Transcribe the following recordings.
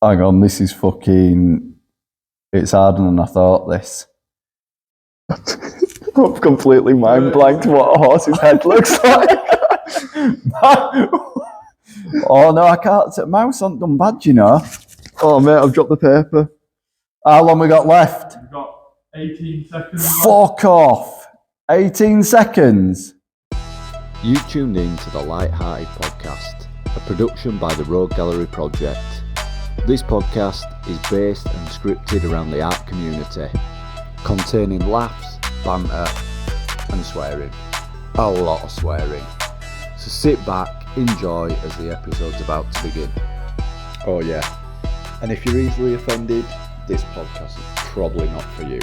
Hang on, this is fucking... It's harder than I thought, this. I've completely mind blanked what a horse's head looks like. Oh no, I can't. Mouse hasn't done bad, you know. Oh mate, I've dropped the paper. How long we got left? We've got 18 seconds. Fuck off. 18 seconds. You tuned in to the Light-Hearted Podcast, a production by the Rogue Gallery Project. This podcast is based and scripted around the art community, containing laughs, banter and swearing. A lot of swearing. So sit back, enjoy as the episode's about to begin. Oh yeah, and if you're easily offended, this podcast is probably not for you.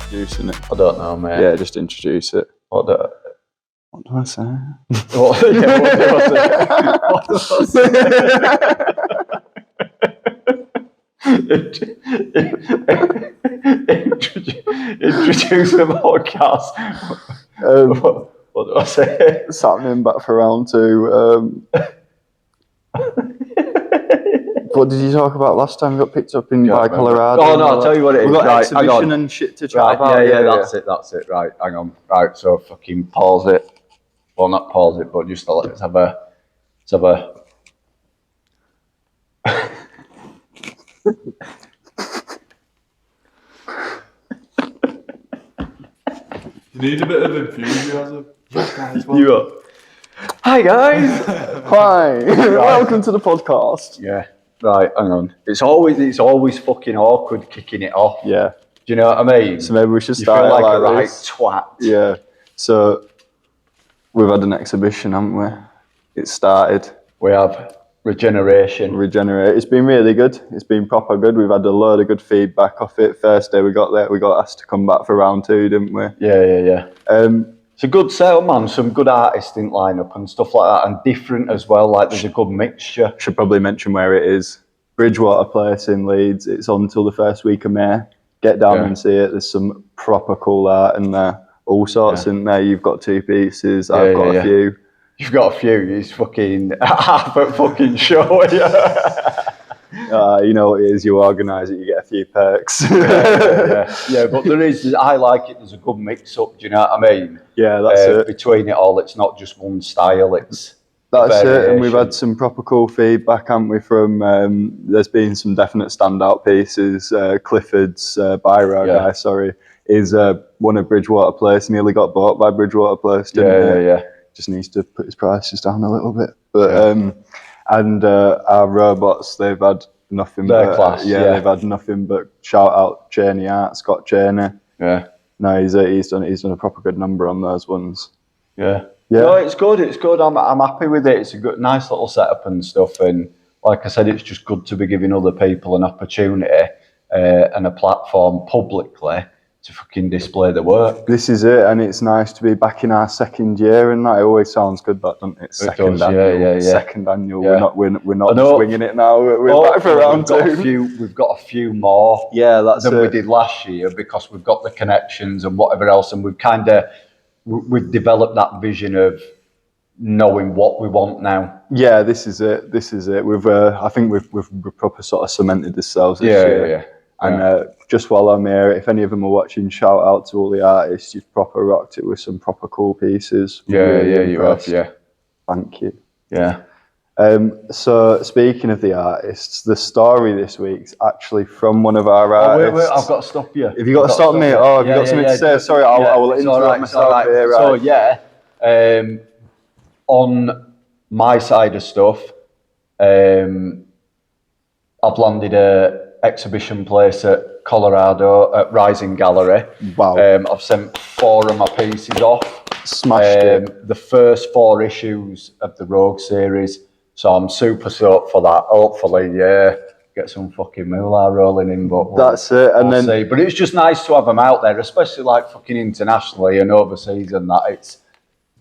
Introducing it. I don't know, mate. Yeah, just introduce it. What do I say? What do I say? Introduce the podcast. What do I say? It's happening back for round two. What did you talk about last time? We got picked up by Colorado. Oh no, I'll tell you what it is. We've got right, exhibition and shit to chat right, about. Yeah, that's it. Right, hang on. Right, so fucking pause it. Well, not pause it, but just let's have a. You need a bit of enthusiasm. You up? Hi guys. Hi, welcome to the podcast. Yeah. Right, hang on. It's always fucking awkward kicking it off. Yeah. Do you know what I mean? So maybe we should You start feel like a like right this. twat. Yeah. So we've had an exhibition, haven't we? It started. We have regeneration. Regenerate. It's been really good. It's been proper good. We've had a load of good feedback off it. First day we got there, we got asked to come back for round two, didn't we? Yeah. It's a good setup, man. Some good artists didn't line up and stuff like that, and different as well. Like there's a good mixture. Should probably mention where it is. Bridgewater Place in Leeds. It's on till the first week of May. Get down and see it. There's some proper cool art in there. All sorts in there. You've got two pieces. I've got a few. You've got a few. It's fucking half a fucking show. You know what it is. You organise it, you get a few perks. Yeah. But there is. I like it. There's a good mix up. Do you know what I mean? Yeah, that's it. Between it all, it's not just one style. That's it, and we've had some proper cool feedback, haven't we, from, there's been some definite standout pieces. Clifford's Biro guy, is one of Bridgewater Place, nearly got bought by Bridgewater Place, didn't he? Yeah. Just needs to put his prices down a little bit. But and our robots, they've had nothing but class, they've had nothing but shout out Cheney Art, Scott Cheney. Yeah. No, he's done a proper good number on those ones. Yeah. No, it's good. I'm happy with it. It's a good, nice little setup and stuff. And like I said, it's just good to be giving other people an opportunity and a platform publicly to fucking display the work. This is it, and it's nice to be back in our second year, and that always sounds good, that doesn't it? Second annual. Second annual. Yeah. We're not just winging it now. We're back for round two. We've got a few more. Yeah, than we did last year, because we've got the connections and whatever else, and we've developed that vision of knowing what we want now. Yeah, this is it. I think we've proper sort of cemented ourselves this year. Yeah. And just while I'm here, if any of them are watching, shout out to all the artists. You've proper rocked it with some proper cool pieces. Yeah, you have. Yeah. Thank you. Yeah. So speaking of the artists, the story this week's actually from one of our artists. Wait, I've got to stop you. Have you got to stop me? Oh, have you got something to say? Sorry, I will interrupt myself here. Right. So on my side of stuff, I've landed a exhibition place at Colorado at Rising Gallery. Wow. I've sent 4 of my pieces off. Smashed it. The first 4 issues of the Rogue series. So I'm super stoked for that. Hopefully, get some fucking moolah rolling in. But that's it. And we'll then see. But it's just nice to have them out there, especially like fucking internationally and overseas and that.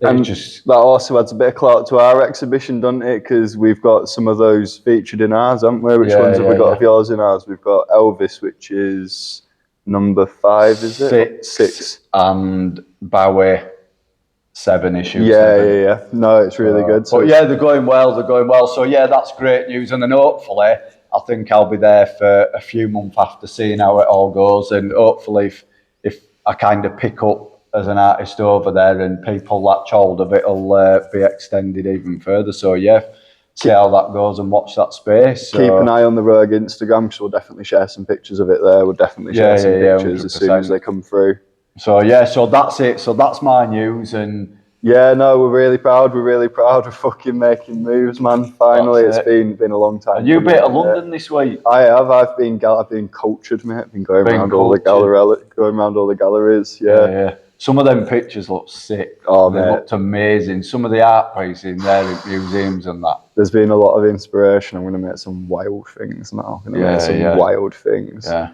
That also adds a bit of clout to our exhibition, doesn't it? Because we've got some of those featured in ours, haven't we? Which ones have we got of yours in ours? We've got Elvis, which is number 5, is it? 6. And Bowie, 7 issues. Yeah. No, it's really good. So but they're going well. So that's great news. And then hopefully I think I'll be there for a few months after seeing how it all goes, and hopefully if I kind of pick up as an artist over there and people latch hold of it, it'll be extended even further. So yeah, see how that goes and watch that space. So, keep an eye on the Rogue Instagram, because we'll definitely share some pictures of it there. We'll definitely share some pictures 100%. as soon as they come through. So yeah, so that's it. So that's my news. And yeah, no, we're really proud. We're really proud of fucking making moves, man. Finally, it's been a long time. Have you been to London this week? I have. I've been cultured, mate. I've been going around all the galleries. Yeah. Some of them pictures look sick. Oh, they looked amazing. Some of the art pieces in there at museums and that. There's been a lot of inspiration. I'm going to make some wild things now. Wild things. Yeah.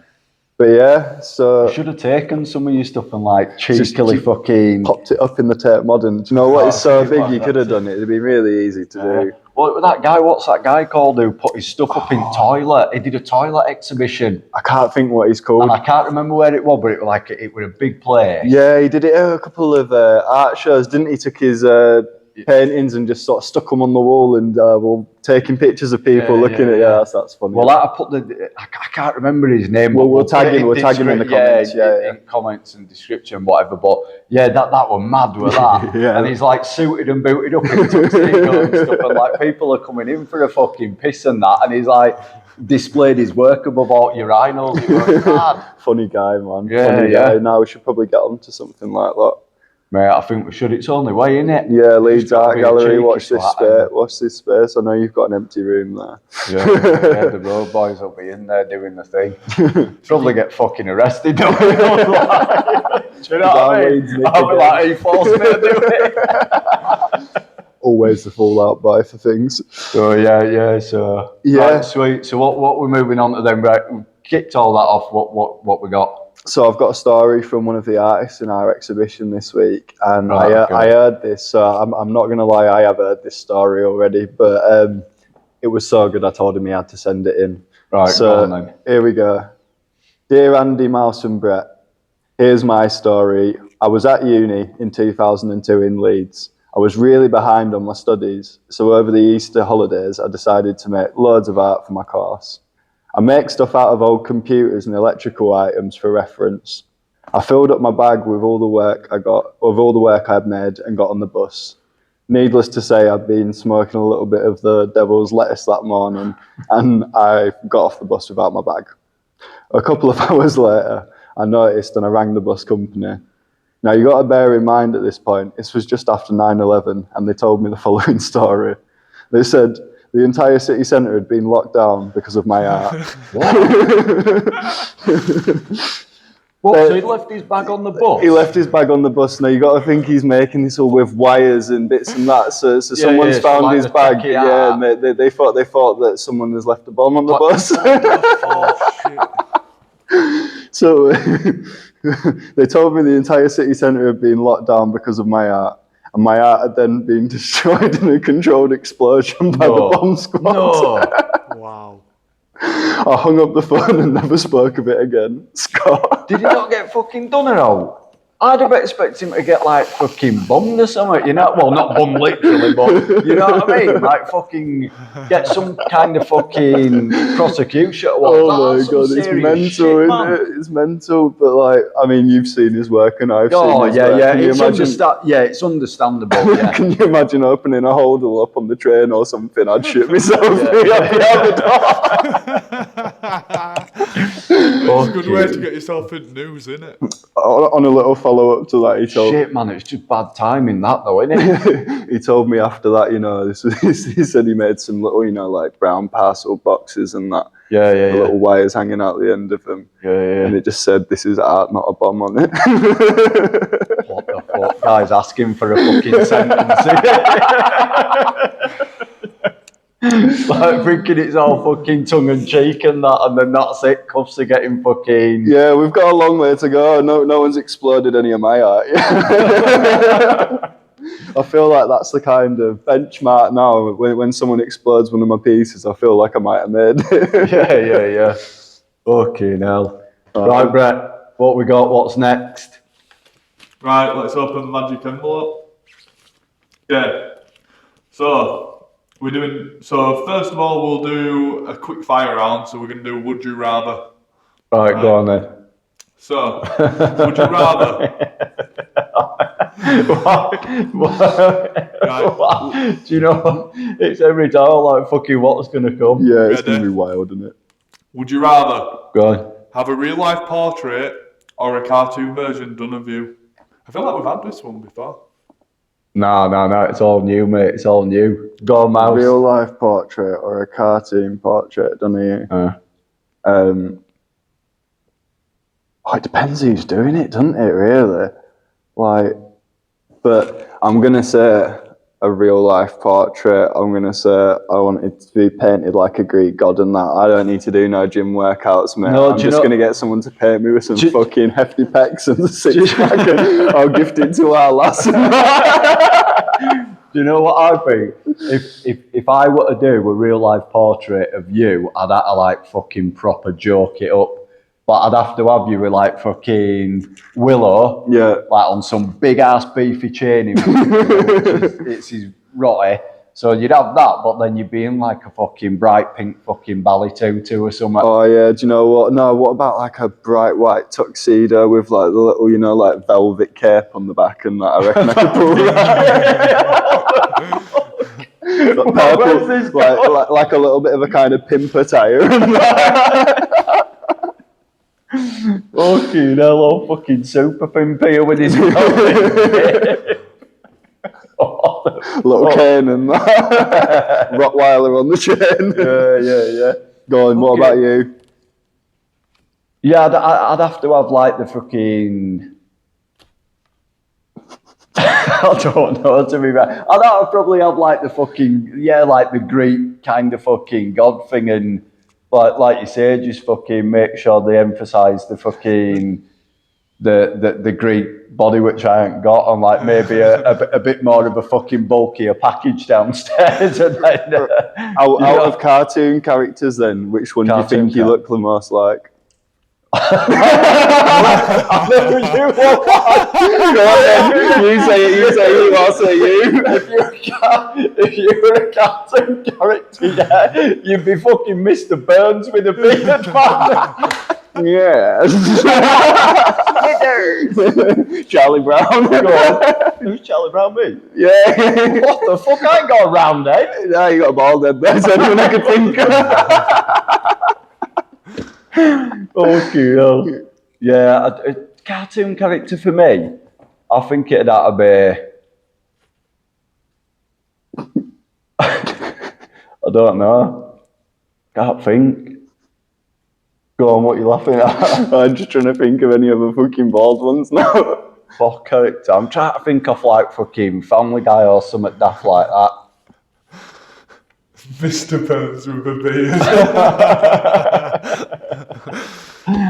But yeah, so you should have taken some of your stuff and like cheekily fucking popped it up in the Tate Modern. Do you know what? It's so big. You could have done it. It'd be really easy to do. Well, that guy, what's that guy called who put his stuff up in toilet? He did a toilet exhibition. I can't think what he's called. And I can't remember where it was, but it was a big place. Yeah, he did it at a couple of art shows, didn't he? Took his paintings and just sort of stuck them on the wall and taking pictures of people looking at. Yeah, that's funny. Well, I put I can't remember his name. We'll tag him. We'll tag him in the comments. In comments and description, whatever. But yeah, that was mad with that. And he's like suited and booted up in tuxedo and stuff, and like people are coming in for a fucking piss and that, and he's like displayed his work above all urinals. It was mad. Funny guy, man. Yeah, Funny guy. Now we should probably get on to something like that. Mate, I think we should. It's only way, isn't it? Yeah, Leeds Art Gallery. Watch this space. Watch this space. I know you've got an empty room there. Yeah, the road boys will be in there doing the thing. Probably get fucking arrested. Don't we? Do you know what I mean? I'll be like, he forced me to do it. Always the fallout buy for things. So yeah. So right, sweet. So what we're moving on to then? Right, we kicked all that off. What we got? So I've got a story from one of the artists in our exhibition this week, and I heard this. So I'm not going to lie, I have heard this story already, but it was so good I told him he had to send it in. Right, so go on then. Here we go. Dear Andy, Mouse and Brett, here's my story. I was at uni in 2002 in Leeds. I was really behind on my studies, so over the Easter holidays I decided to make loads of art for my course. I make stuff out of old computers and electrical items for reference. I filled up my bag with all the work I'd made and got on the bus. Needless to say, I'd been smoking a little bit of the devil's lettuce that morning, and I got off the bus without my bag. A couple of hours later, I noticed and I rang the bus company. Now, you got to bear in mind at this point, this was just after 9/11, and they told me the following story. They said, the entire city centre had been locked down because of my art. What? So he left his bag on the bus? He left his bag on the bus. Now, you got to think he's making this all with wires and bits and that. So someone's found like his bag. Yeah, and they thought that someone has left a bomb on the bus. So they told me the entire city centre had been locked down because of my art. And my art had then been destroyed in a controlled explosion by the bomb squad. No. Wow. I hung up the phone and never spoke of it again. Scott. Did he not get fucking done or out? I'd have expected him to get like fucking bummed or something, you know? Well, not bummed literally, but you know what I mean? Like fucking get some kind of fucking prosecution. Oh my God, it's mental, isn't it? It's mental, but like, I mean, you've seen his work and I've seen his work. It's understandable, yeah. Can you imagine opening a hodl up on the train or something? I'd shit myself. It's a good way to get yourself in news, isn't it? On a little follow-up to that, he told... Shit, man, it's just bad timing that though, isn't it? He told me after that, you know, he said he made some little, you know, like brown parcel boxes and that. Yeah. Little wires hanging out the end of them. Yeah. And it just said, this is art, not a bomb on it. What the fuck? Guy's asking for a fucking sentence. Like thinking it's all fucking tongue-in-cheek and that, and then that's it, cuffs are getting fucking... Yeah, we've got a long way to go. No one's exploded any of my art. I feel like that's the kind of benchmark now. When someone explodes one of my pieces, I feel like I might have made it. Yeah. Fucking hell. Right, Brett, what we got? What's next? Right, let's open the magic envelope. Okay, so We're doing, so first of all, we'll do a quick fire round. So we're going to do Would You Rather. Right, go on then. So, would you rather? Right. Do you know, it's every time like fucking what's going to come. Yeah, it's going to be wild, isn't it? Would you rather Go on. have a real life portrait or a cartoon version done of you? I feel like we've had this one before. No, it's all new, mate. It's all new. Go on, Mouse. Real life portrait or a cartoon portrait done of you? It depends who's doing it, doesn't it, really? Like, but I'm going to say a real life portrait. I'm going to say I want it to be painted like a Greek god and that. I don't need to do no gym workouts, mate. I'm just going to get someone to paint me with some fucking hefty pecs and a six-pack and I'll gift it to our lass. Do you know what I think? If I were to do a real life portrait of you, I'd have to like fucking proper joke it up. But I'd have to have you with like fucking Willow, like on some big ass beefy chain, it's his rotty. So you'd have that, but then you'd be in like a fucking bright pink fucking ballet tutu or something. Oh yeah, do you know what? No, what about like a bright white tuxedo with like the little, you know, like velvet cape on the back and that? I reckon I could pull that. Purple, like a little bit of a kind of pimp attire. Fucking hello, fucking super pimp here with his little cane and that. Rottweiler on the chain. Yeah. Go on, what about you? Yeah, I'd have to have like the fucking... I don't know, to be fair. I'd probably have like the fucking, like the Greek kind of fucking god thing, and like you say, just fucking make sure they emphasise the fucking the Greek body, which I ain't got, and like maybe a bit more of a fucking bulkier package downstairs. And then, out of cartoon characters, then which one do you think you look the most like? You say it, I'll say you. If you were a cartoon character, you'd be fucking Mr. Burns with a beard, man. Yeah. Charlie Brown. Who's Charlie Brown, me? Yeah. What the fuck? I ain't got a round head. No, you got a bald head. That's anyone I could think of. Okay, yeah, a cartoon character for me, I think it'd have to be... I don't know. Can't think. Go on, what are you laughing at? I'm just trying to think of any other fucking bald ones now. Fuck character. I'm trying to think of like fucking Family Guy or something daft like that. Mr. Burns with a beard.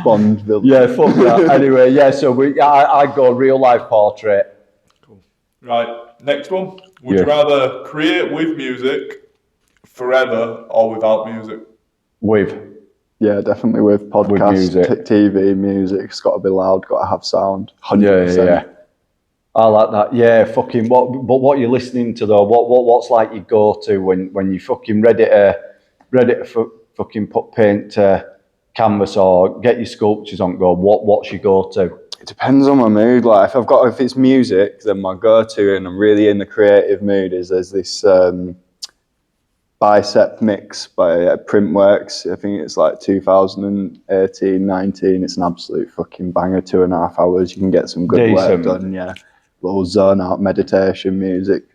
Bond villain. Yeah, fuck that. Anyway, yeah, so I'd go real life portrait. Cool. Right, next one. Would you rather create with music forever or without music? With. Yeah, definitely with podcasts, TV, music. It's got to be loud, got to have sound. 100%. Yeah. I like that. Yeah, fucking. What you're listening to though? What's like your go-to when you fucking ready to fucking put paint to canvas or get your sculptures on? Go. What's your go-to? It depends on my mood. Like if it's music, then my go-to, and I'm really in the creative mood, is there's this Bicep mix by Printworks. I think it's like 2018, 19. It's an absolute fucking banger. 2.5 hours. You can get some good work done. Yeah. Little zone out meditation music.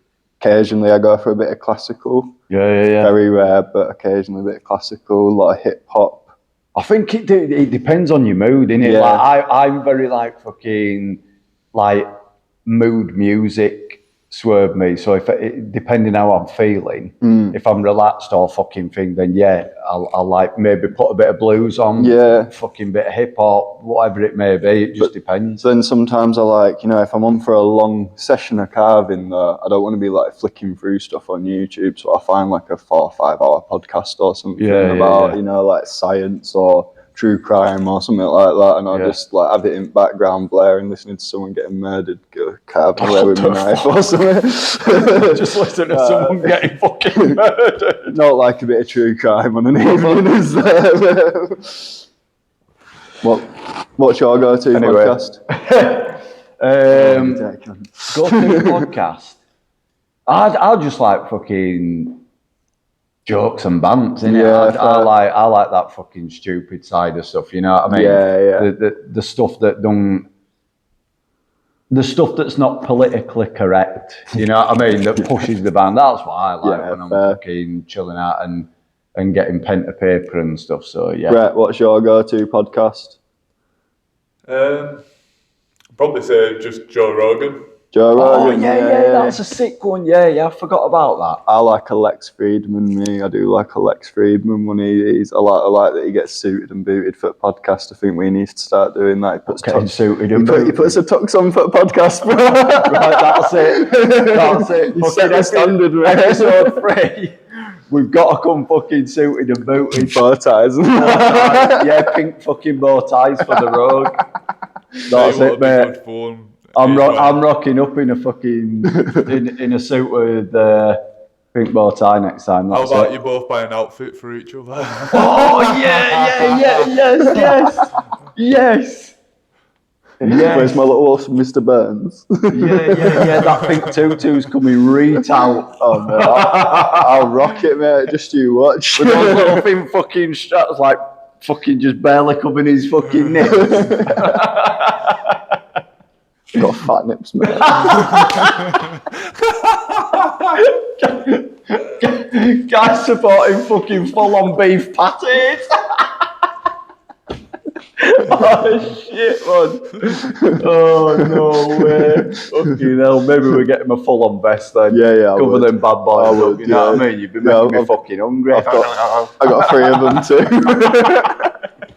Occasionally I go for a bit of classical. Yeah. Very rare, but occasionally a bit of classical, a lot of hip hop. I think it depends on your mood, innit? Yeah. Like I'm very like fucking like mood music swerve me. So depending how I'm feeling, if I'm relaxed or fucking thing, then I'll like maybe put a bit of blues on, fucking bit of hip hop, whatever it may be. It just depends. Then sometimes I like, if I'm on for a long session of carving, I don't want to be like flicking through stuff on YouTube. So I find like a 4 or 5 hour podcast or something about like science or true crime or something like that, and I'll just like have it in background blaring, listening to someone getting murdered, carving away with my knife or something. Just listen to someone getting fucking murdered. Not like a bit of true crime on an evening, is there? What's your go-to podcast? Go-to podcast. I'll just like fucking jokes and bants, innit? Yeah, I like that fucking stupid side of stuff, you know what I mean? Yeah. The stuff that don't, the stuff that's not politically correct, you know what I mean? That pushes the band. That's what I like when I'm fucking chilling out and getting pen to paper and stuff. So yeah. Brett, what's your go-to podcast? Probably say just Joe Rogan. Joe Rogan. Oh yeah, that's a sick one. Yeah, I forgot about that. I like Alex Friedman. I do like Alex Friedman when he's. I like that he gets suited and booted for a podcast. I think we need to start doing that. He puts suited and booted. He puts a tux on for a podcast, bro. Right, that's it. That's it. You set the standard, right? Episode 3. We've got to come fucking suited and booted. Bow ties. Yeah, pink fucking bow ties for the rogue. That's it, mate. I'm rocking up in a fucking in a suit with pink bow tie next time. How about you both buy an outfit for each other? Oh yes. Where's my little Mr. Burns? Yeah. That pink tutu's coming right out. Oh no, I'll rock it, mate. Just you watch. With those little thin fucking straps, like fucking just barely covering his fucking nips. Got fat nips, mate. Guys supporting fucking full-on beef patties. Oh shit, man. Oh no way. Fucking hell, maybe we're getting a full-on vest then. Yeah. Cover them bad boys up, you know what I mean? You've been making me fucking hungry. I got 3 of them too.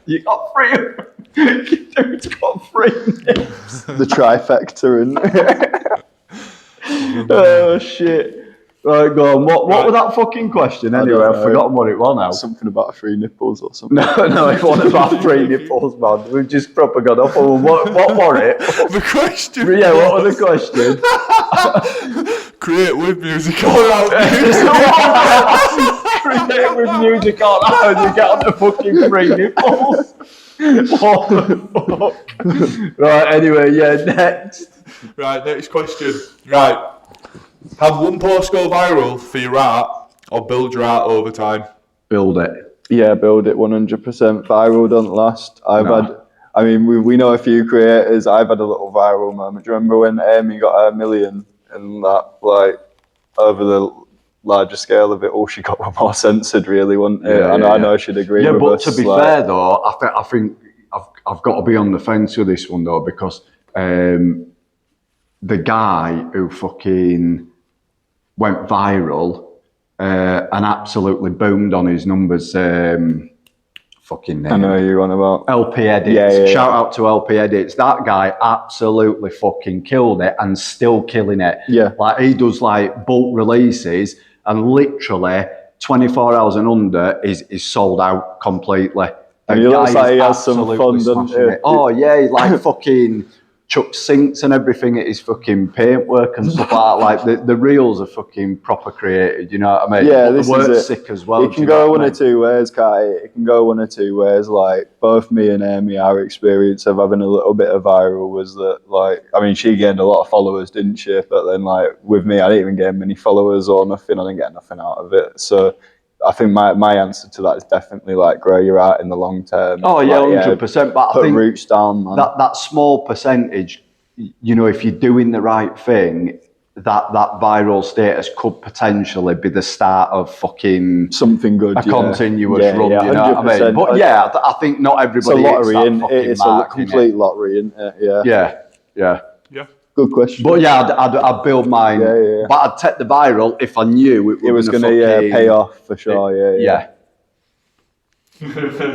You got 3 of them? Dude's got 3 nips. The trifecta, innit? Oh shit. Right, go on. What was that fucking question anyway? I've forgotten what it was now. Something about 3 nipples or something. No, it wasn't about 3 nipples, man. We've just proper gone off. What was it? The question. Yeah, what was the question? Create with music all around you. Create with music all around you. Get on the fucking 3 nipples. What the fuck? Right, anyway, next. Right, next question. Right. Have one post go viral for your art or build your art over time? Build it. Yeah, build it 100%. Viral don't last. We know a few creators. I've had a little viral moment. Do you remember when Amy got 1 million and that, like, over the larger scale of it all, she got more censored, really, wasn't it? I know she'd agree with us. Yeah, but to be fair, though, I think I've got to be on the fence with this one, though, because the guy who fucking went viral and absolutely boomed on his numbers, fucking name. I know you're on about. LP Edits. Yeah. Shout out to LP Edits. That guy absolutely fucking killed it and still killing it. Yeah. Like, he does like bulk releases and literally 24 hours and under is sold out completely. And he looks like he has some fun, doesn't he? Oh yeah, he's like fucking chuck sinks and everything at his fucking paintwork and stuff like that. Like the reels are fucking proper created, you know what I mean? Yeah, but this the work's is sick as well. It can go one or two ways, can't it? It can go one or two ways. Like, both me and Amy, our experience of having a little bit of viral was that, like, I mean, she gained a lot of followers, didn't she? But then, like, with me, I didn't even gain many followers or nothing. I didn't get nothing out of it. So I think my answer to that is definitely, like, grow your art in the long term. Oh yeah, 100%. But I think roots down, man. That small percentage, you know, if you're doing the right thing, that viral status could potentially be the start of fucking something good, a continuous run. Yeah, you know what I mean? But yeah, I think not everybody. It's a lottery, it's mark, a complete lottery, isn't it? Yeah. Good question. But yeah, I'd build mine. Yeah. But I'd take the viral if I knew it was going to pay off for sure. Yeah.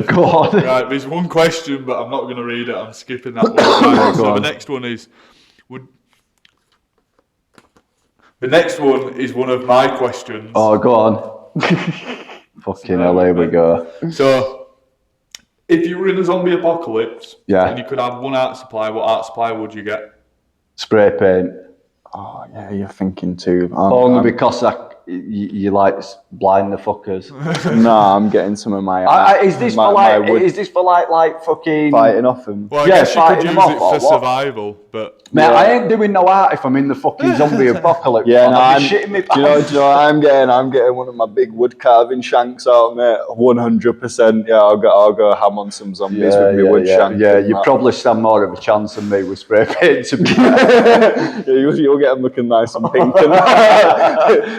Go on. Right, there's one question, but I'm not going to read it. I'm skipping that one. Right, so the next one is, the next one is one of my questions. Oh, go on. Fucking hell, here we go. So, If you were in a zombie apocalypse Yeah. and you could have one art supply, what art supply would you get? Spray paint. Oh yeah, you're thinking too. Only because you like blind the fuckers. No, I'm getting some of my. Is this for like fucking fighting off them? Well, I Yeah, guess you could fighting use them it off, for or what? survival, but Mate, I ain't doing no art if I'm in the fucking zombie apocalypse. Yeah, no, I'd I'm. be shitting me Do you know what I'm getting one of my big wood carving shanks out, mate. 100%. Yeah, I'll go ham on some zombies with my wood shank. Yeah, you probably stand more of a chance than me with spray paint. To be You'll get them looking nice and pink, and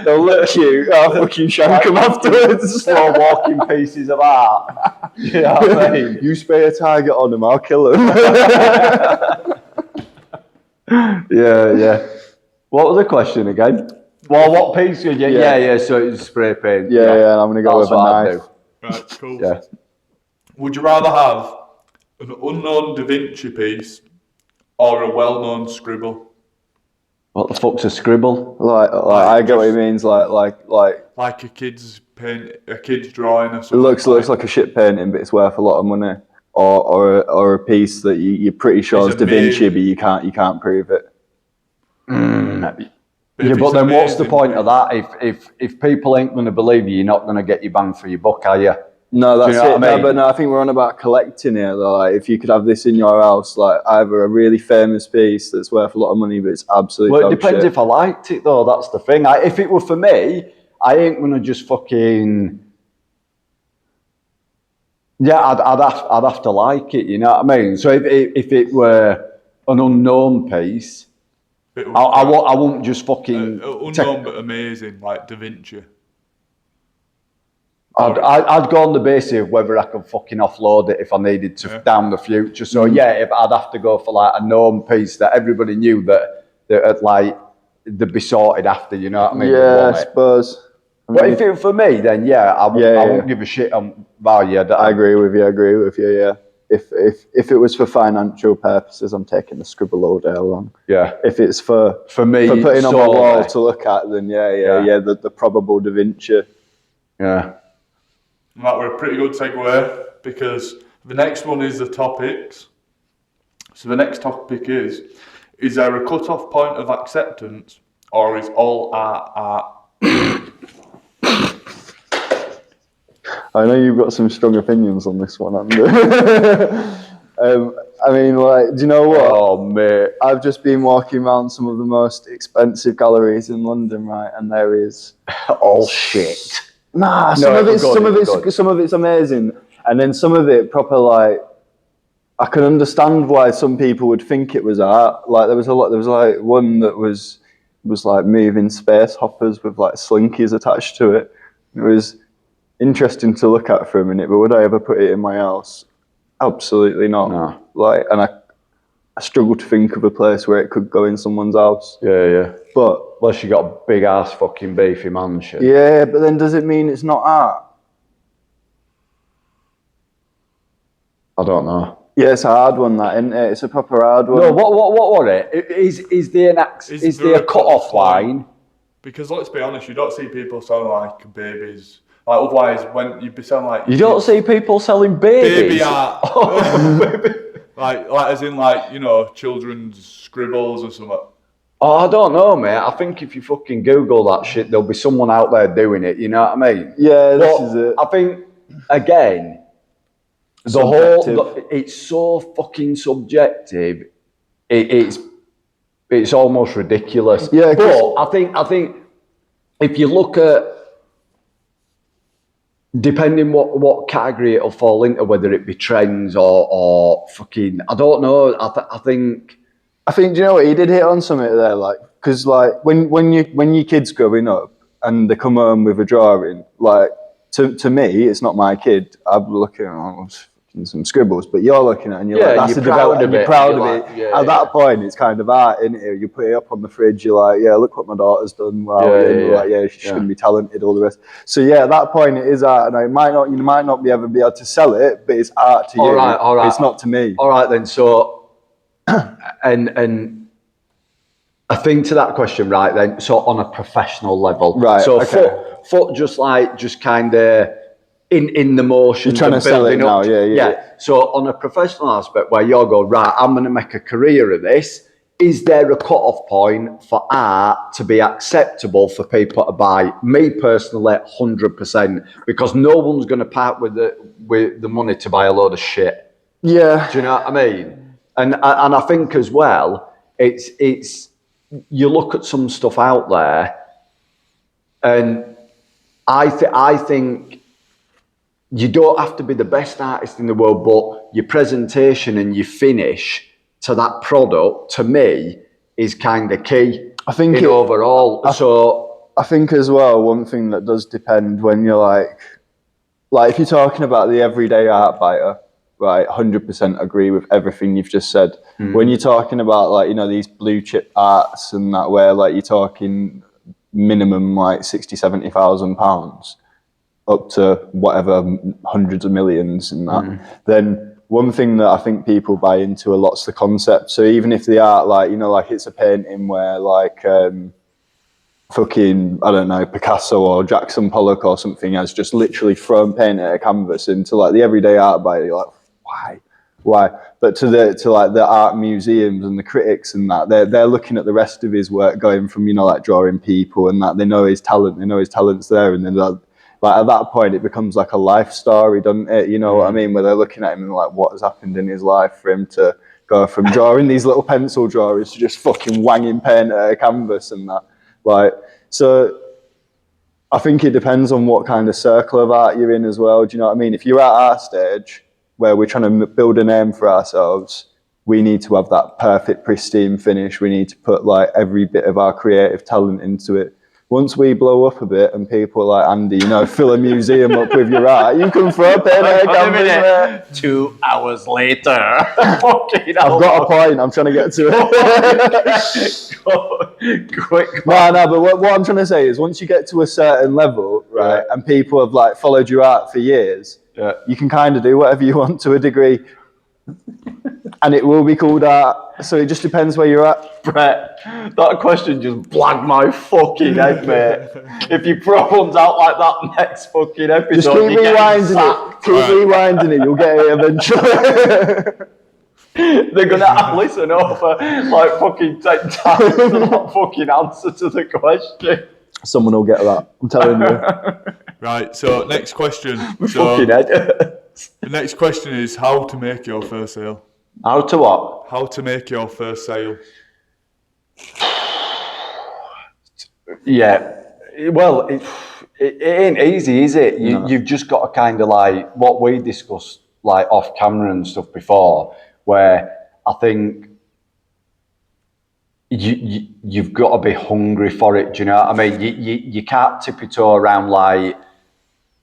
they'll look cute. I'll fucking shank them afterwards. slow walking pieces of art. You know what I mean? You spray a target on them, I'll kill them. Yeah. What was the question again? Well, what piece would you? Yeah. So it's spray paint. Yeah, and I'm gonna go with a knife. right, cool. Yeah. Would you rather have an unknown Da Vinci piece or a well-known scribble? What the fuck's a scribble? Like I get what he means. Like Like a kid's drawing or it something. looks like a shit painting, but it's worth a lot of money. Or a piece that you're pretty sure is Da Vinci, but you can't prove it. Yeah, but then what's the point of that? If people ain't going to believe you, you're not going to get your bang for your buck, are you? No, that's you know it. what I mean? No, but no, I think we're on about collecting here. Though. Like, if you could have this in your house, like either a really famous piece that's worth a lot of money, but it's absolutely. Well, it depends if I liked it, though. That's the thing. If it were for me, I ain't going to just fucking. Yeah, I'd have to like it. You know what I mean? So if it were an unknown piece, I won't just fucking unknown but amazing, like Da Vinci. I'd go on the basis of whether I could fucking offload it if I needed to down the future. So if I'd have to go for like a known piece that everybody knew that like they'd be sorted after. You know what I mean? Yeah, I suppose. But if it were for me, then I won't give a shit on value. I agree with you. Yeah. If it was for financial purposes, I'm taking the scribble all day long. Yeah. If it's for me, for putting on my wall to look at, then the probable Da Vinci. Yeah. That were a pretty good segue because the next one is the topics. So the next topic is there a cut-off point of acceptance or is all art? I know you've got some strong opinions on this one, Andrew. I mean, like, do you know what? Oh, mate. I've just been walking around some of the most expensive galleries in London, right? And there is all shit. Nah, some of it's amazing, and then some of it proper like. I can understand why some people would think it was art. Like there was like one that was like moving space hoppers with like slinkies attached to it. It was interesting to look at for a minute, but would I ever put it in my house? Absolutely not. No. Like, and I struggle to think of a place where it could go in someone's house. Yeah. But unless you got a big ass fucking beefy mansion. Yeah, but then does it mean it's not art? I don't know. Yeah, it's a hard one, that, isn't it? It's a proper hard one. No, what was it? Is there a cut-off line? Because let's be honest, you don't see people selling like babies. Like otherwise, when you'd be selling like you don't see people selling babies. Baby art. like as in like, you know, children's scribbles or something. Oh, I don't know, mate. I think if you fucking Google that shit, there'll be someone out there doing it. You know what I mean? Yeah, this is it. I think again. It's so fucking subjective. It's almost ridiculous. Yeah, but I think if you look at depending what category it'll fall into, whether it be trends or fucking, I don't know. I think. Do you know what, he did hit on something there, like, because like when your kids growing up and they come home with a drawing, like to me, it's not my kid. I'm looking at some scribbles, but you're looking at it and you're like, that's a development, you're proud of it. At that point, it's kind of art, isn't it? You put it up on the fridge, you're like, yeah, look what my daughter's done. Wow, like, yeah, she's going to be talented, all the rest. So yeah, at that point, it is art, and you might not be able to sell it, but it's art to you. All right. It's not to me. All right then. So, and a thing to that question, right then. So on a professional level, right? So okay. foot just kind of. in the motion. You're trying to sell it now, yeah. So on a professional aspect where you're going, right, I'm going to make a career of this, is there a cut-off point for art to be acceptable for people to buy? Me personally, 100%, because no one's going to part with the money to buy a load of shit. Yeah. Do you know what I mean? And I think as well, it's you look at some stuff out there, and I think you don't have to be the best artist in the world, but your presentation and your finish to that product, to me, is kind of key. I think overall. I think as well, one thing that does depend when you're like if you're talking about the everyday art buyer, right, 100% agree with everything you've just said. When you're talking about like, you know, these blue chip arts and that, where like you're talking minimum like 60, 70,000 pounds up to whatever hundreds of millions and that, then one thing that I think people buy into a lot's the concept. So even if the art, like, you know, like it's a painting where like fucking, I don't know, Picasso or Jackson Pollock or something has just literally thrown paint at a canvas, into like the everyday art buyer, you're like, why? But to like the art museums and the critics and that, they're looking at the rest of his work, going from, you know, like drawing people and that, they know his talent's there, and then like at that point it becomes like a life story, doesn't it? You know what I mean? Where they're looking at him and like, what has happened in his life for him to go from drawing these little pencil drawings to just fucking wanging paint at a canvas and that. Like, so I think it depends on what kind of circle of art you're in as well. Do you know what I mean? If you're at our stage where we're trying to build a name for ourselves, we need to have that perfect, pristine finish. We need to put like every bit of our creative talent into it. Once we blow up a bit and people like Andy, you know, fill a museum up with your art, you can throw a paint at a canvas. 2 hours later. I've got a point, I'm trying to get to it. Quick. No, but what I'm trying to say is, once you get to a certain level, right, and people have like followed your art for years, you can kind of do whatever you want to a degree. And it will be called art. So it just depends where you're at. Brett, that question just blagged my fucking head, mate. If you throw ones out like that next fucking episode, just keep rewinding it. Keep rewinding it. You'll get it eventually. They're gonna listen over like fucking 10 times to that fucking answer to the question. Someone will get that. I'm telling you. Right. So next question. Fucking head. The next question is how to make your first sale. How to what? How to make your first sale. Yeah. Well, it ain't easy, is it? You've just got to kind of like what we discussed like off camera and stuff before, where I think you've got to be hungry for it. Do you know what I mean? You can't tippy-toe around like,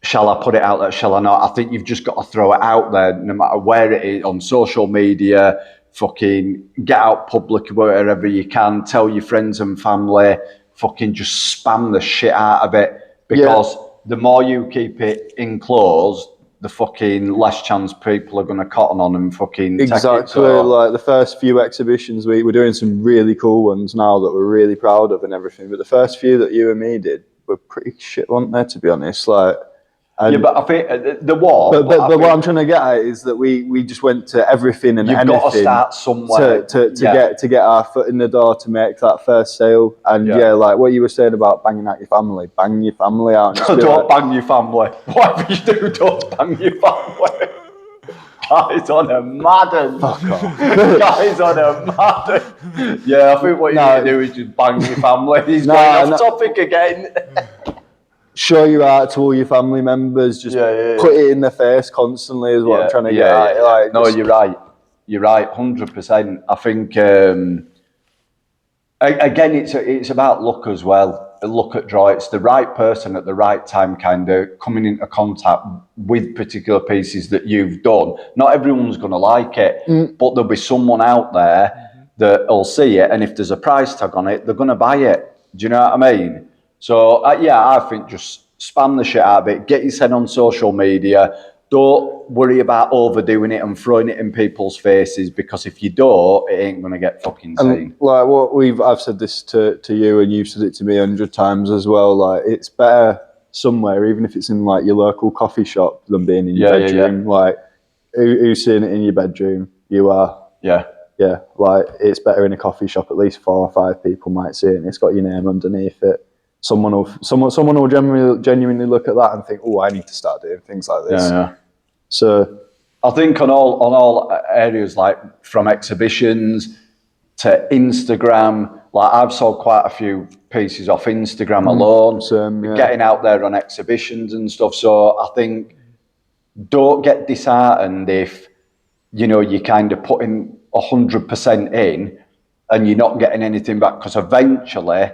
shall I put it out there? Shall I not? I think you've just got to throw it out there, no matter where it is, on social media, fucking get out public wherever you can, tell your friends and family, fucking just spam the shit out of it, because the more you keep it enclosed, the fucking less chance people are going to cotton on and fucking exactly take it. So, like the first few exhibitions, we're doing some really cool ones now that we're really proud of and everything, but the first few that you and me did were pretty shit, weren't they, to be honest? Like, but I think the war. But what I'm trying to get at is that we just went to everything and anything. You've got to start somewhere to get our foot in the door to make that first sale. And like what you were saying about banging out your family, bang your family out. And don't bang your family. Whatever you do, don't bang your family. Guys on a Madden. Fuck off. Guys on a Madden. Yeah, I think what you need to do is just bang your family. He's going off topic again. Show your art to all your family members. Just put it in their face constantly is what I'm trying to get at. Like, no, you're right. You're right, 100%. I think, again, it's about luck as well. Look at draw. It's the right person at the right time, kind of coming into contact with particular pieces that you've done. Not everyone's going to like it, but there'll be someone out there that'll see it, and if there's a price tag on it, they're going to buy it. Do you know what I mean? So, I think just spam the shit out of it. Get your head on social media. Don't worry about overdoing it and throwing it in people's faces, because if you don't, it ain't going to get fucking seen. And like I've said this to you and you've said it to me 100 times as well. Like, it's better somewhere, even if it's in like your local coffee shop, than being in your bedroom. Like, who's seeing it in your bedroom? You are. Yeah. Yeah, like it's better in a coffee shop. At least 4 or 5 people might see it, and it's got your name underneath it. Someone will genuinely look at that and think, "Oh, I need to start doing things like this." Yeah. So, I think on all areas, like from exhibitions to Instagram, like I've sold quite a few pieces off Instagram alone, getting out there on exhibitions and stuff. So I think don't get disheartened if you're kind of putting 100% in and you're not getting anything back, because eventually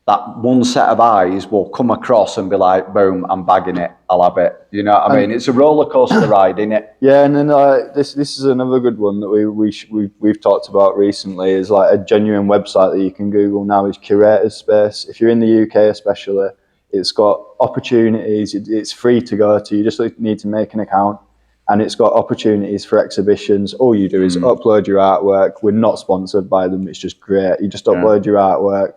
that one set of eyes will come across and be like, boom, I'm bagging it, I'll have it. You know what I mean? It's a roller coaster ride, isn't it? Yeah, and then this is another good one that we've talked about recently, is like a genuine website that you can Google now, is Curator's Space. If you're in the UK especially, it's got opportunities, it's free to go to, you just need to make an account. And it's got opportunities for exhibitions. All you do is upload your artwork. We're not sponsored by them. It's just great. You just upload your artwork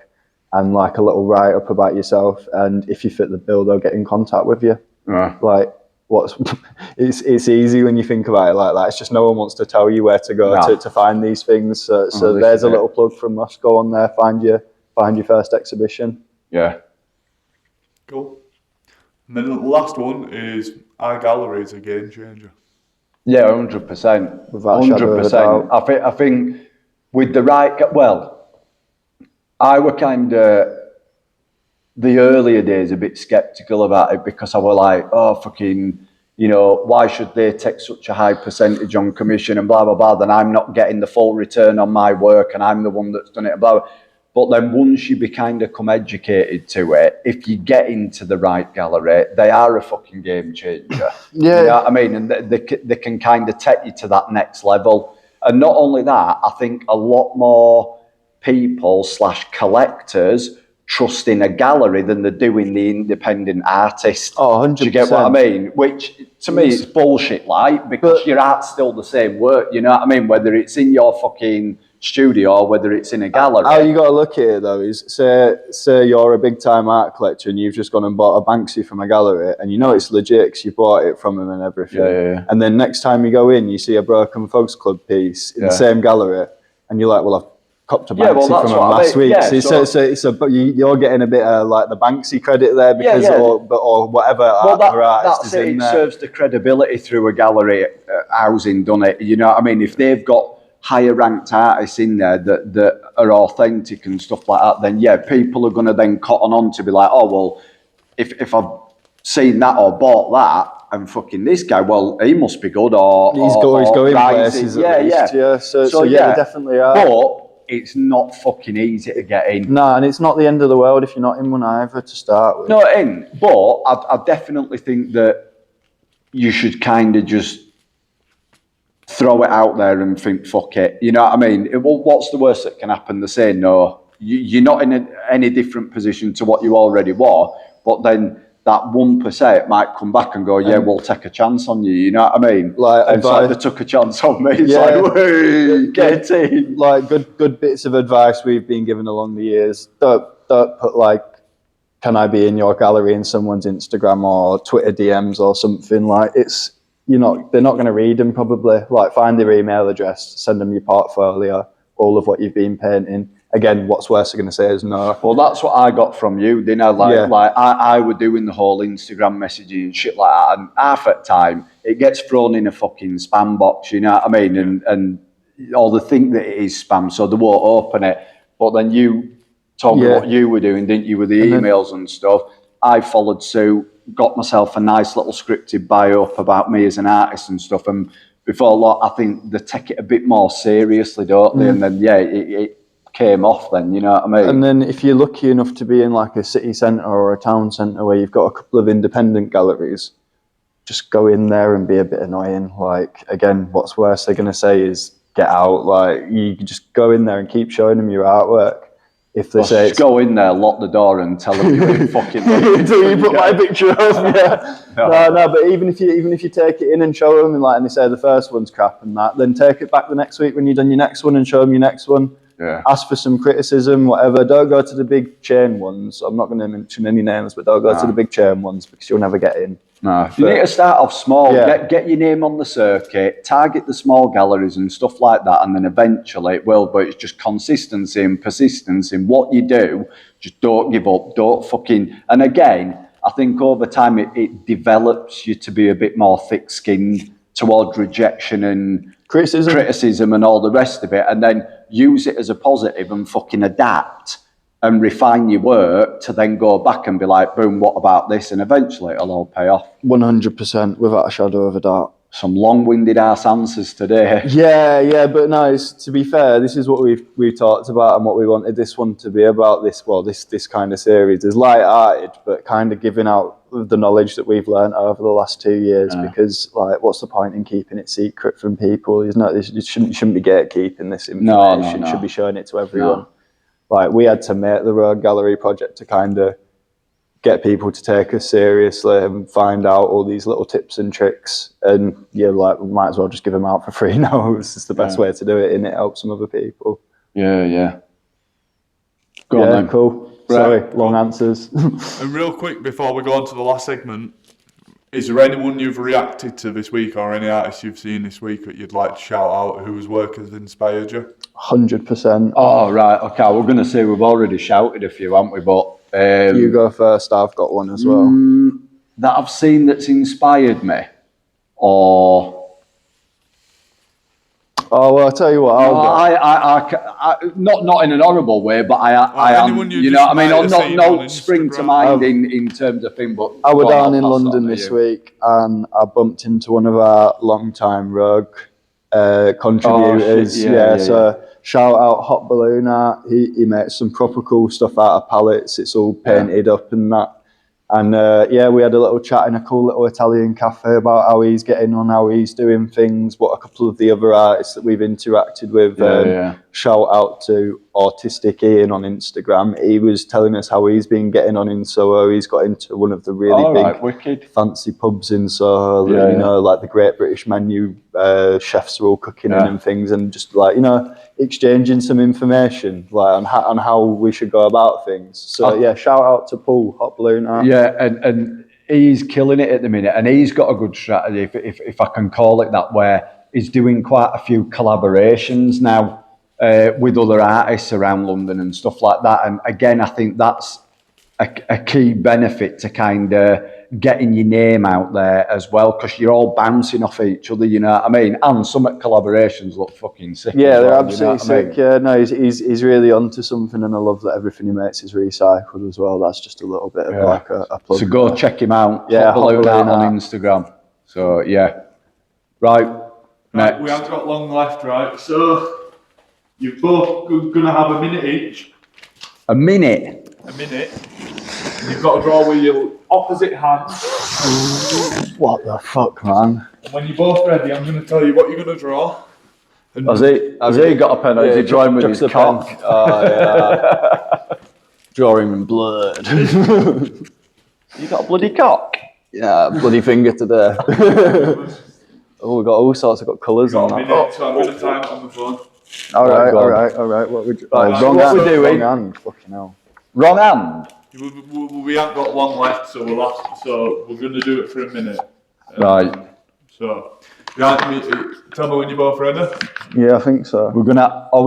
and like a little write-up about yourself. And if you fit the bill, they'll get in contact with you. Like, it's easy when you think about it like that. It's just no one wants to tell you where to go to find these things. So there's a little plug from us. Go on there, find your first exhibition. Yeah. Cool. And then the last one is our gallery is a game changer. Yeah, 100%. Without a shadow of a doubt. I think with the right, I were kind of the earlier days a bit skeptical about it, because I were like, oh, fucking, why should they take such a high percentage on commission and blah, blah, blah, then I'm not getting the full return on my work and I'm the one that's done it, blah, blah. But then once you be kind of come educated to it, if you get into the right gallery, they are a fucking game changer. Yeah. You know what I mean? And they can kind of take you to that next level. And not only that, I think a lot more people / collectors trust in a gallery than they do in the independent artist. Oh, 100%. Do you get what I mean? Which to me is bullshit, like, because your art's still the same work. You know what I mean? Whether it's in your fucking studio or whether it's in a gallery. How you got to look at it though is, say you're a big time art collector and you've just gone and bought a Banksy from a gallery, and it's legit because you bought it from him and everything. Yeah. And then next time you go in, you see a Broken Thugs Club piece in the same gallery, and you're like, well, I've copped a Banksy from him last week. Yeah, you're getting a bit of like the Banksy credit there because or whatever artist is in there. It serves the credibility through a gallery housing, doesn't it? You know what I mean? If they've got higher ranked artists in there that are authentic and stuff like that, then people are going to then cotton on to be like, oh, well, if I've seen that or bought that and fucking this guy, well, he must be good, or he's going places at least. So they definitely are. But it's not fucking easy to get in. No, and it's not the end of the world if you're not in one either to start with. No, but I definitely think that you should kind of just throw it out there and think, fuck it. You know what I mean? What's the worst that can happen? They say no. You're not in any different position to what you already were, but then that 1% might come back and go, we'll take a chance on you. You know what I mean? It's like they took a chance on me. It's like, hey, get in. Like good bits of advice we've been given along the years. Don't put like, can I be in your gallery in someone's Instagram or Twitter DMs or something. Like they're not going to read them probably. Like, find their email address, send them your portfolio, all of what you've been painting. Again, what's worse they're going to say is no. Well, that's what I got from you, didn't I? Like I were doing the whole Instagram messaging and shit like that, and half at time it gets thrown in a fucking spam box, you know what I mean? And or they think that it is spam, so they won't open it. But then you told me what you were doing, didn't you, with the emails and stuff? I followed suit, got myself a nice little scripted bio up about me as an artist and stuff, and before long, I think they take it a bit more seriously, don't they? And then it came off then, you know what I mean? And then if you're lucky enough to be in like a city centre or a town centre where you've got a couple of independent galleries, just go in there and be a bit annoying. Like, again, what's worse they're going to say is get out. Like, you just go in there and keep showing them your artwork. If they say just go in there, lock the door, and tell them you're in fucking. Until you put my picture up, No, but even if you take it in and show them, and they say the first one's crap and that, then take it back the next week when you've done your next one and show them your next one. ask for some criticism, whatever. Don't go to the big chain ones. I'm not going to mention any names, but don't go to the big chain ones because you'll never get in. No, you need to start off small. Get your name on the circuit, target the small galleries and stuff like that, and then eventually it will. But it's just consistency and persistence in what you do. Just don't give up. Don't fucking. And again, I think over time it develops you to be a bit more thick-skinned towards rejection and criticism and all the rest of it, and then use it as a positive and fucking adapt and refine your work to then go back and be like, boom, what about this? And eventually it'll all pay off. 100%, without a shadow of a doubt. Some long-winded ass answers today. Yeah, but no, to be fair, this is what we've talked about and what we wanted this one to be about. This kind of series is light-hearted, but kind of giving out the knowledge that we've learned over the last 2 years. Because, like, what's the point in keeping it secret from people? You shouldn't be gatekeeping this information. You should be showing it to everyone. Like, we had to make the Rogue Gallery project to kind of get people to take us seriously and find out all these little tips and tricks. And we might as well just give them out for free now. It's just the best way to do it, and it helps some other people. Yeah. Go on then. Cool. Right. Sorry, long answers. And real quick, before we go on to the last segment, is there anyone you've reacted to this week or any artists you've seen this week that you'd like to shout out whose work has inspired you? 100%. Oh, right. Okay, we're going to say we've already shouted a few, haven't we? But you go first. I've got one as well. That I've seen that's inspired me, or... Oh, well, I'll tell you what, I not in an horrible way, but I am, you know what I mean? Not spring to mind in terms of thing, but... I was down in London this week, and I bumped into one of our long-time Rogue contributors. So shout out Hot Balloon Art. He makes some proper cool stuff out of palettes. It's all painted up and that. And we had a little chat in a cool little Italian cafe about how he's getting on, how he's doing things, what a couple of the other artists that we've interacted with. Shout out to Autistic Ian on Instagram. He was telling us how he's been getting on in Soho. He's got into one of the really big fancy pubs in Soho, like the Great British Menu, chefs are all cooking in and things, and just like, exchanging some information like on how we should go about things. So shout out to Paul, Hot Balloon Art. And he's killing it at the minute, and he's got a good strategy, if I can call it that, where he's doing quite a few collaborations now with other artists around London and stuff like that. And again, I think that's a key benefit to kind of getting your name out there as well, because you're all bouncing off each other, you know what I mean? And some collaborations look fucking sick. Yeah, they're absolutely sick. Yeah, no, he's really onto something, and I love that everything he makes is recycled as well. That's just a little bit of like a plug. So go check him out. Yeah, Hot Balloon Art on Instagram. So right. Next. We haven't got long left, right? So you're both gonna have a minute each. A minute. You've got to draw with your opposite hand. What the fuck, man? And when you're both ready, I'm going to tell you what you're going to draw. And has he got a pen, or is he drawing with his cock? Drawing in blood. You got a bloody cock? Yeah, bloody finger today. Oh, we've got all sorts. We've got colours on that. So I'm going to time it on the phone. All right. What we doing? Wrong hand. Fucking hell. Wrong hand? We haven't got long left, so we're going to do it for a minute. Right. So, tell me when you're both ready. Yeah, I think so. We're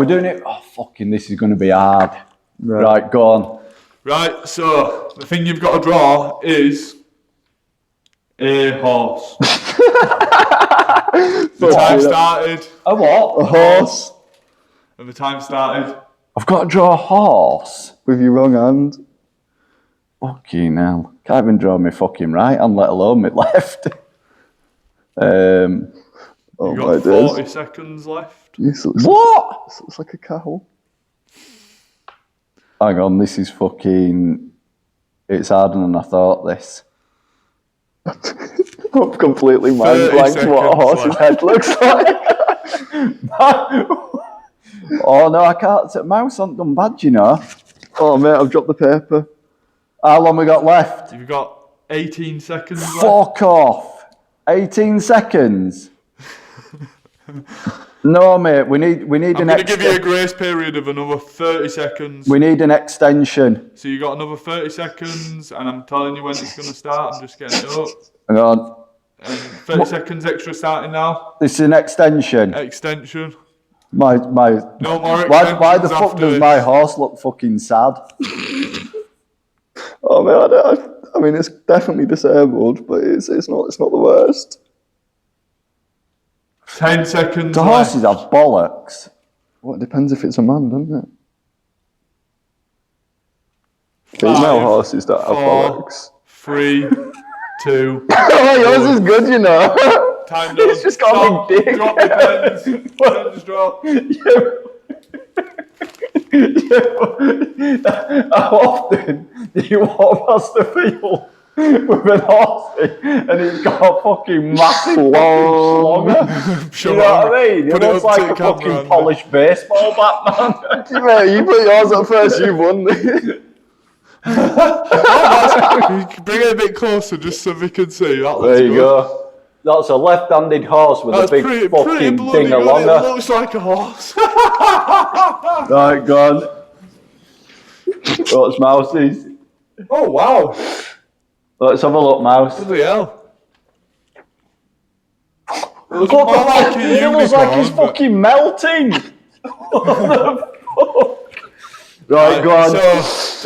doing it? Oh, fucking, this is going to be hard. Right, go on. Right, so, the thing you've got to draw is a horse. The time started. A what? A horse. And the time started. I've got to draw a horse. With your wrong hand. Fucking hell. Can't even draw my fucking right hand, let alone my left. You've got 40 seconds left. What? This looks like a cow. Hang on, this is fucking... It's harder than I thought, this. I'm completely mind blank what a horse's head looks like. Oh no, I can't. Mouse hasn't done bad, you know. Oh mate, I've dropped the paper. How long we got left? You've got 18 seconds left. Fuck off. 18 seconds. No, mate, we need I'm going to an give you a grace period of another 30 seconds. We need an extension. So you got another 30 seconds, and I'm telling you when it's going to start. I'm just getting it up. Hang on. And 30 seconds extra starting now. This is an extension. Extension. My. No more extensions. Why the fuck does my horse look fucking sad? Oh man, I mean it's definitely disabled, but it's not the worst. 10 seconds. The horses have bollocks. Well, it depends if it's a man, doesn't it? Five, Female horses that have 4, bollocks. 3, 2. Oh, yours is good, you know. Time done. It's just got me dick. Drop the pens. Pens drop. How often do you walk past the field with an horsey and he's got a fucking massive slonger? You know what I mean? It looks like a fucking polished baseball bat, man. You put yours up first, you won. Bring it a bit closer just so we can see. There you go. That's a left-handed horse with a big fucking thing along her. It looks like a horse. Right, go on. What's Mouse's? Oh, wow. Let's have a look, Mouse. Bloody hell. It looks like he's fucking melting. What the fuck? Right, go on. So,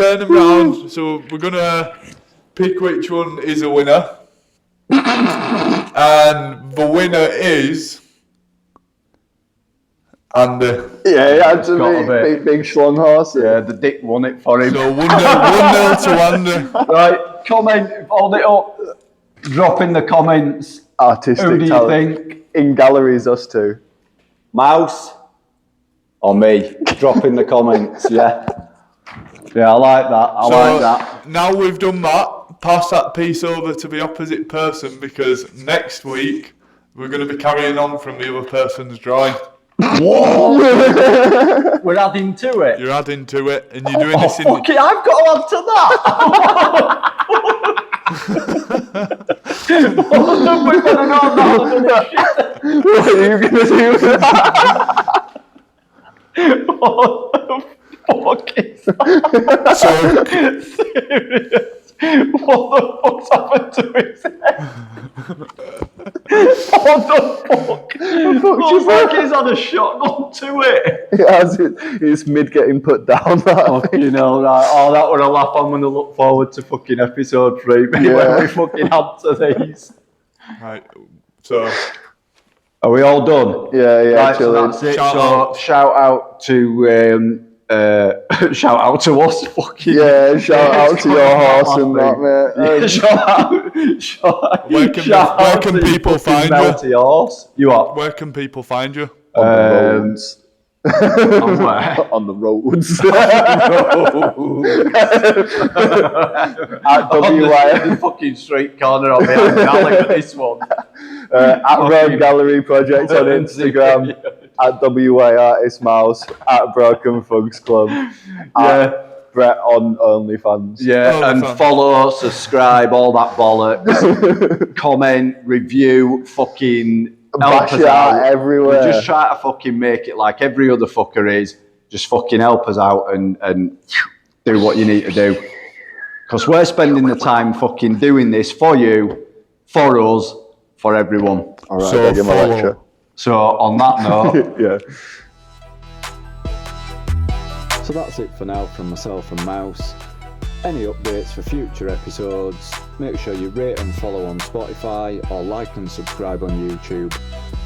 turn them round. So, we're going to pick which one is a winner. And the winner is Andy. Yeah, absolutely. Big schlong horse. Yeah, the dick won it for him. So 1-0 to Andy. Right, comment, hold it up. Drop in the comments. Artistic Who do you talent. think? In galleries, us two. Mouse or me? Drop in the comments, yeah. Yeah, I like that. I like that. Now we've done that, pass that piece over to the opposite person because next week we're going to be carrying on from the other person's drawing. Whoa! We're adding to it. You're adding to it, and you're doing this in. Fuck it, I've got to add to that. We're going to know that. What are you going to do? What the fuck is that? Serious? What the fuck's happened to his head? What the fuck? Looks like he's had a shotgun to it. It's mid getting put down. Fucking hell, right. Oh, that were a laugh. I'm going to look forward to fucking episode 3, mate, when we fucking answer these. Right, so. Are we all done? Yeah, right, so that's it. Shout out to shout out to us, fucking. Yeah, shout out to your horse and that, mate. Shout Where can people find you? Horse. You are. Where can people find you? On the roads. On where? On the roads. At the fucking street corner on behind the alley for this one. At roguegalleryproject on Instagram. At WA Artist Mouse. At Broken Thugs Club. At Brett on OnlyFans. Yeah, and follow, subscribe, all that bollocks. Comment, review, fucking. Bash it out everywhere. We just try to fucking make it like every other fucker is. Just fucking help us out and do what you need to do. Because we're spending the time fucking doing this for you, for us, for everyone. All right, I'll give him a lecture. So on that note, yeah. So that's it for now from myself and Mouse. Any updates for future episodes, make sure you rate and follow on Spotify or like and subscribe on YouTube.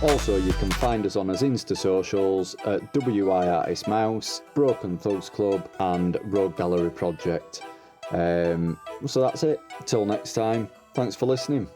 Also, you can find us on his Insta socials at WI Artist Mouse, Broken Thugs Club and Rogue Gallery Project. So that's it. Till next time, thanks for listening.